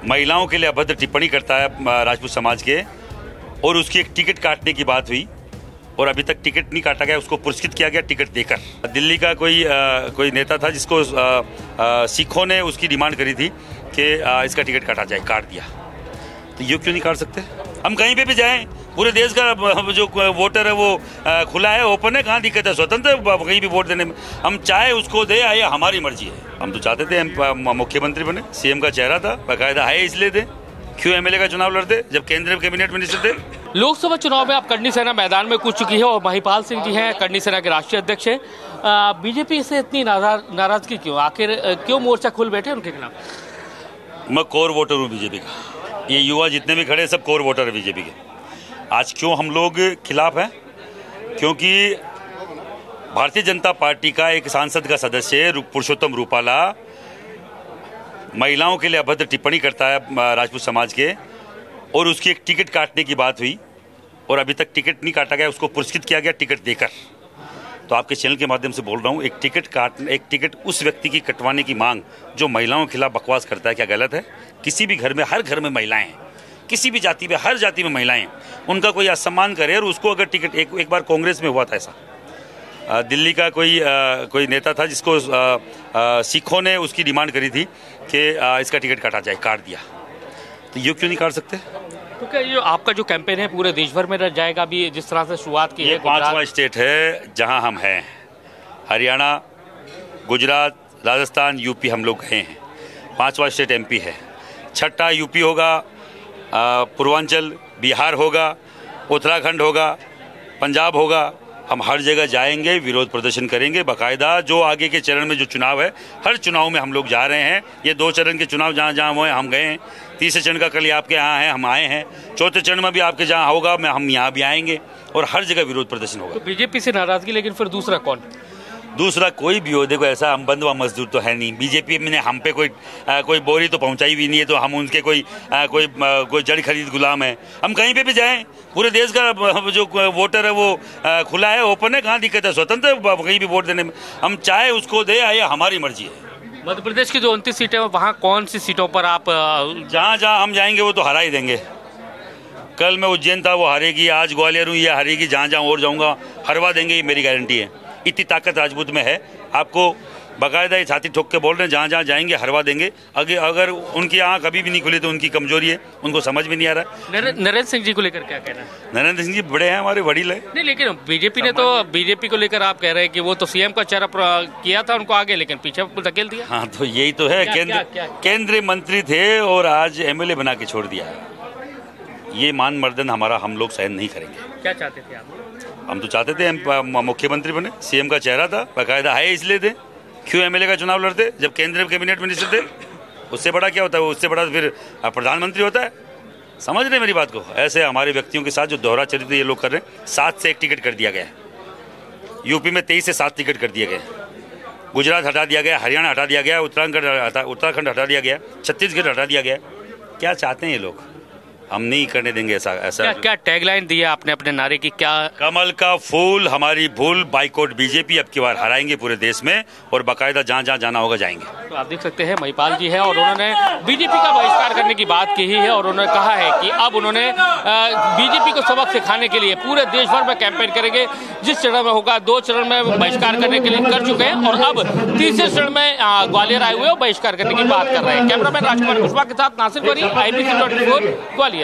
महिलाओं के लिए अभद्र टिप्पणी करता है राजपूत समाज के, और उसकी एक टिकट काटने की बात हुई और अभी तक टिकट नहीं काटा गया, उसको पुरस्कृत किया गया टिकट देकर। दिल्ली का कोई नेता था जिसको सिखों ने उसकी डिमांड करी थी कि इसका टिकट काटा जाए, काट दिया। तो ये क्यों नहीं काट सकते? हम कहीं पे भी जाएं, पूरे देश का जो वोटर है वो खुला है, ओपन है, कहाँ दिक्कत है? स्वतंत्र कहीं भी वोट देने में। हम चाहे उसको दे, ये हमारी मर्जी है। हम तो चाहते थे हम मुख्यमंत्री बने, सीएम का चेहरा था, बाकायदा है, इसलिए दे। क्यों एमएलए का चुनाव लड़ते जब केंद्रीय कैबिनेट मिनिस्टर थे? लोकसभा चुनाव में अब करनी सेना मैदान में कूद चुकी है और महिपाल सिंह जी हैं, करनी सेना के राष्ट्रीय अध्यक्ष हैं। बीजेपी से इतनी नाराजगी क्यों? आखिर क्यों मोर्चा खोल बैठे उनके खिलाफ? मैं कोर वोटर हूँ बीजेपी का। ये युवा जितने भी खड़े सब कोर वोटर है बीजेपी के। आज क्यों हम लोग खिलाफ हैं? क्योंकि भारतीय जनता पार्टी का एक सांसद का सदस्य पुरुषोत्तम रूपाला महिलाओं के लिए अभद्र टिप्पणी करता है राजपूत समाज के, और उसकी एक टिकट काटने की बात हुई और अभी तक टिकट नहीं काटा गया, उसको पुरस्कृत किया गया टिकट देकर। तो आपके चैनल के माध्यम से बोल रहा हूँ, एक टिकट उस व्यक्ति की कटवाने की मांग जो महिलाओं के खिलाफ बकवास करता है, क्या गलत है? किसी भी घर में, हर घर में महिलाएं हैं, किसी भी जाति में, हर जाति में महिलाएं, उनका कोई असम्मान करे और उसको अगर टिकट एक बार कांग्रेस में हुआ था ऐसा। दिल्ली का कोई नेता था जिसको सिखों ने उसकी डिमांड करी थी कि इसका टिकट काटा जाए, काट दिया। तो ये क्यों नहीं काट सकते? तो क्या ये आपका जो कैंपेन है पूरे देश भर में रह जाएगा? अभी जिस तरह से शुरुआत की है, 5वां स्टेट है जहां हम हैं। हरियाणा, गुजरात, राजस्थान, यूपी हम लोग गए हैं। 5वां स्टेट एमपी है। 6ठा यूपी होगा, पूर्वांचल बिहार होगा, उत्तराखंड होगा, पंजाब होगा। हम हर जगह जाएंगे, विरोध प्रदर्शन करेंगे बाकायदा। जो आगे के चरण में जो चुनाव है, हर चुनाव में हम लोग जा रहे हैं। ये 2 चरण के चुनाव जहाँ जहाँ हुए हम गए हैं। 3रे चरण का कल आपके यहाँ है, हम आए हैं। 4थे चरण में भी आपके जहाँ होगा हम यहाँ भी आएंगे और हर जगह विरोध प्रदर्शन होगा। तो बीजेपी से नाराजगी, लेकिन फिर दूसरा कौन? दूसरा कोई भी हो, देखो ऐसा हम बंधुआ मजदूर तो है नहीं। बीजेपी ने हम पे कोई बोरी तो पहुंचाई भी नहीं है, तो हम उनके कोई जड़ खरीद गुलाम है। हम कहीं पे भी जाएं, पूरे देश का जो वोटर है वो खुला है, ओपन है, कहाँ दिक्कत है? स्वतंत्र कहीं भी वोट देने में। हम चाहे उसको दे, ये हमारी मर्जी है। मध्य प्रदेश की जो 29 सीटें हैं, वहाँ कौन सी सीटों पर आप? जहाँ जहाँ हम जाएंगे वो तो हरा ही देंगे। कल मैं उज्जैन था, वो हारेगी। आज ग्वालियर हूँ, ये हारेगी। जहाँ जहाँ और जाऊँगा हरवा देंगे, ये मेरी गारंटी है। इतनी ताकत राजपूत में है। आपको बाकायदा ये छाती ठोक के बोल रहे हैं, जहाँ जहाँ जाएंगे हरवा देंगे। अगर उनकी आँख कभी भी नहीं खुली तो उनकी कमजोरी है, उनको समझ में नहीं आ रहा है। नरेंद्र सिंह जी को लेकर क्या कहना है? नरेंद्र सिंह जी बड़े हैं, हमारे वडील है। नहीं, लेकिन बीजेपी को लेकर आप कह रहे हैं कि वो तो सीएम का चेहरा किया था उनको आगे, लेकिन पीछे धकेल दिया। हाँ, तो यही तो है। केंद्रीय मंत्री थे और आज एमएलए बना के छोड़ दिया है। ये मान मर्दन हम लोग सहन नहीं करेंगे। क्या चाहते थे आप? हम तो चाहते थे हम मुख्यमंत्री बने, सीएम का चेहरा था, बाकायदा है, इसलिए थे। क्यों एमएलए का चुनाव लड़ते जब केंद्रीय कैबिनेट मिनिस्टर थे? उससे बड़ा क्या होता है? उससे बड़ा फिर प्रधानमंत्री होता है। समझ रहे मेरी बात को? ऐसे हमारे व्यक्तियों के साथ जो दोहरा चरित्र ये लोग कर रहे हैं। 7 से 1 टिकट कर दिया गया है। यूपी में 23 से 7 टिकट कर दिए गए। गुजरात हटा दिया गया, हरियाणा हटा दिया गया, उत्तराखंड हटा दिया गया, छत्तीसगढ़ हटा दिया गया। क्या चाहते हैं ये लोग? हम नहीं करने देंगे ऐसा। क्या टैगलाइन दी है आपने अपने नारे की? क्या? कमल का फूल हमारी भूल, बाइकआउट बीजेपी। अब की बार हराएंगे पूरे देश में और बाकायदा जहाँ जहाँ जाना होगा जाएंगे। तो आप देख सकते हैं महिपाल जी है और उन्होंने बीजेपी का बहिष्कार करने की बात की ही है और उन्होंने कहा है कि अब उन्होंने बीजेपी को सबक सिखाने के लिए पूरे देश भर में कैंपेन करेंगे। जिस चरण में होगा, 2 चरण में बहिष्कार करने के लिए कर चुके हैं और अब 3रे चरण में ग्वालियर आए हुए और बहिष्कार करने की बात कर रहे हैं। कैमरामैन राजकुमार कुशवाहा के साथ नासिर वरी, IBC 24 ग्वालियर।